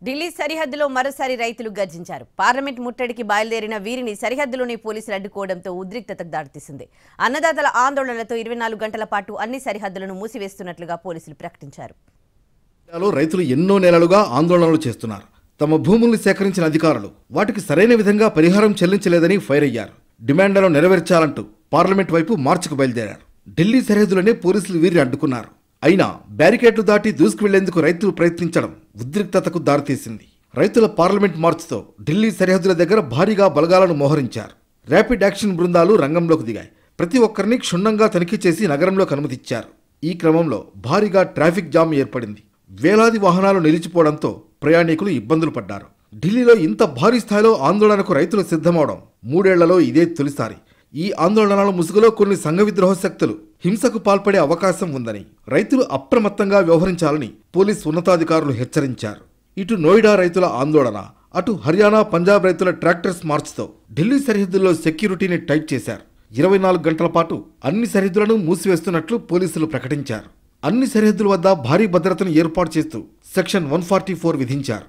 ఢిల్లీ సరిహద్దులో మరోసారి రైతులు గర్జించారు. పార్లమెంట్ ముట్టడికి బయలుదేరిన వీరిని సరిహద్దులోని పోలీసులు అడ్డుకోవడంతో ఉద్రిక్తతకు దారితీసింది. అన్నదాతల ఆందోళనలతో 24 గంటల పాటు అన్ని సరిహద్దులను మూసివేస్తున్నట్లుగా పోలీసులు ప్రకటించారు. రైతులు ఎన్నో నెలలుగా ఆందోళనలు చేస్తున్నారు. తమ భూముల్ని సేకరించిన అధికారులు వాటికి సరైన విధంగా పరిహారం చెల్లించలేదని ఫైర్ అయ్యారు. డిమాండ్లను నెరవేర్చాలంటూ పార్లమెంట్ వైపు మార్చుకు బయలుదేరారు. ఢిల్లీ సరిహద్దులోనే పోలీసులు వీరిని అడ్డుకున్నారు. అయినా బ్యారికేడ్లు దాటి దూసుకువెళ్లేందుకు రైతులు ప్రయత్నించడం ఉద్రిక్తతకు దారితీసింది. రైతుల పార్లమెంట్ మార్చుతో ఢిల్లీ సరిహద్దుల దగ్గర భారీగా బలగాలను మోహరించారు. ర్యాపిడ్ యాక్షన్ బృందాలు రంగంలోకి దిగాయి. ప్రతి ఒక్కరిని క్షుణ్ణంగా తనిఖీ చేసి నగరంలోకి అనుమతిచ్చారు. ఈ క్రమంలో భారీగా ట్రాఫిక్ జామ్ ఏర్పడింది. వేలాది వాహనాలు నిలిచిపోవడంతో ప్రయాణికులు ఇబ్బందులు పడ్డారు. ఢిల్లీలో ఇంత భారీ స్థాయిలో ఆందోళనకు రైతులు సిద్ధమవడం 3 ఏళ్లలో ఇదే తొలిసారి. ఈ ఆందోళనల ముసుగులో కొన్ని సంఘ విద్రోహ శక్తులు హింసకు పాల్పడే అవకాశం ఉందని రైతులు అప్రమత్తంగా వ్యవహరించాలని పోలీస్ ఉన్నతాధికారులు హెచ్చరించారు. ఇటు నోయిడా రైతుల ఆందోళన, అటు హర్యానా, పంజాబ్ రైతుల ట్రాక్టర్స్ మార్చ్తో ఢిల్లీ సరిహద్దుల్లో సెక్యూరిటీని టైట్ చేశారు. 24 గంటల పాటు అన్ని సరిహద్దులను మూసివేస్తున్నట్లు పోలీసులు ప్రకటించారు. అన్ని సరిహద్దుల వద్ద భారీ భద్రతను ఏర్పాటు చేస్తూ సెక్షన్ 144 విధించారు.